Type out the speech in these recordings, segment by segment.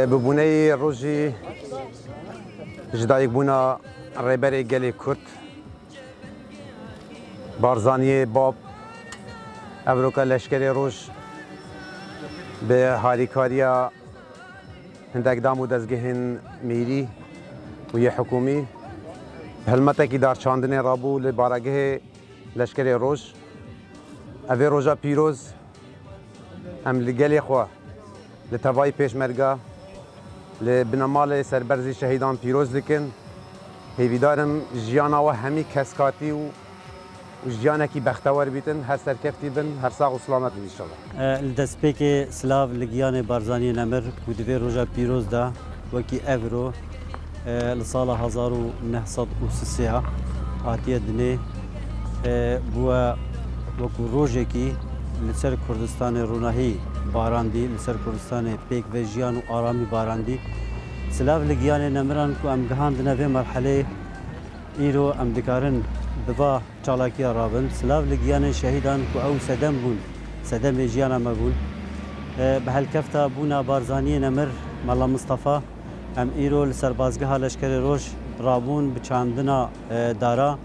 ببونه روزی جدایک بونا ریبری گلی کرد بارزانی باب اوروکا لشکری روز به هاریکاریا هندک دامو دزگهن میری و یه حکومی هلمته کی دار چاندن رابو لبارگه لشکری روز اوی روزا پیروز ام لگلی خوا لتوای پیشمرگا لبنمال سربرزی شهیدان پیروز دکن هیویدارم جیانا و همی کسکاتی و جیانا کی بختوار بیتن هر سرکفتی بن هر ساق و سلامت انشالله الدسپیک سلاو لگیان بارزانی نمر کودوی روژا پیروز دا وکی اورو لسال 1903 آتیه دنه بوا وکو روژه کی لسر کردستان روناهی باراندی لسر کردستان پیک و جیان و آرامی باراندی سلاو لگیان نمران کو ام گهاند نوی مرحله ایرو ام دکارن دوا چالاکی رابن سلاو لگیان شهیدان کو او سدم بون سدم جیان ما بون به هالکفتا بونا بارزانی نمر ملا مصطفى ام ایرو لسر بازگاه لشکر روش رابون بچاندنا دارا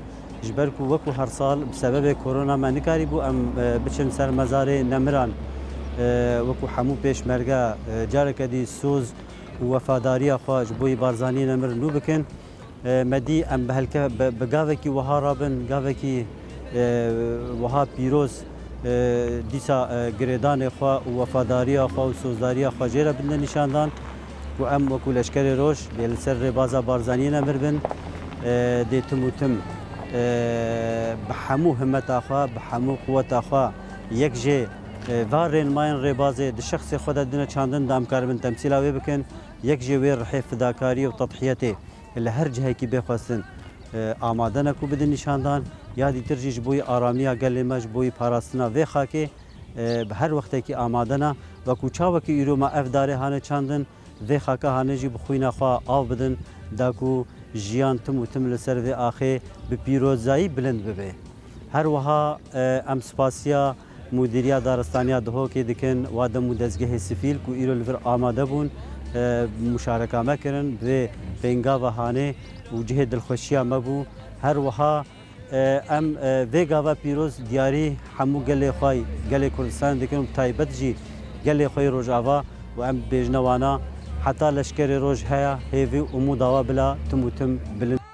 جبر کو وکو هر سال بسبب کرونا ما نکاری بو ام بچن سر مزار نمران وکو حمو پیشمرگا جارک دی سوز و وفاداری خواج بوی بارزانی نمر نو بکن مدی ام بهلکه بگاوکی وها رابن گاوکی وها پیروز دیسا گریدان خوا و وفاداری خوا و سوزداری خوا جیره بند نشاندان و ام وکو لشکر روش بیل سر بازا بارزانی نمر بن دیتم و تم بحمو همت آخوا بحمو قوت آخوا یک جه وارن ماین ربازه د شخص خود دنه چاندن دام کار من تمثیل اوی بکن یک جه وی رح فداکاری و تضحیته اللي هر جهه کی بخواستن آماده نکو بدن نشاندان یادی ترجیج بوی آرامیا گلی مج بوی پاراستنا و خاکه به هر وقت کی آماده نه و کوچاو کی ایرو ما افداره هانه چاندن و خاکه هانه جی بخوینا خوا آو بدن داکو جیان تم و تم لسر و آخه به پیروزایی بلند ببه هر وها ام سپاسیا مدیریت دارستانیا دهو که دکن و دم دزگه سفیل کو ایرو لور آماده بون مشارکه مکرن و بینگا و هانه و جه دلخوشیا مبو هر وها ام ویگا و پیروز دیاری همو گله خوای گله کردستان دکن تایبت جی گله خوای روجاوا و ام بیجنوانا حتی لشکر روج هیا هیوی امو داوا بلا تموتم بلند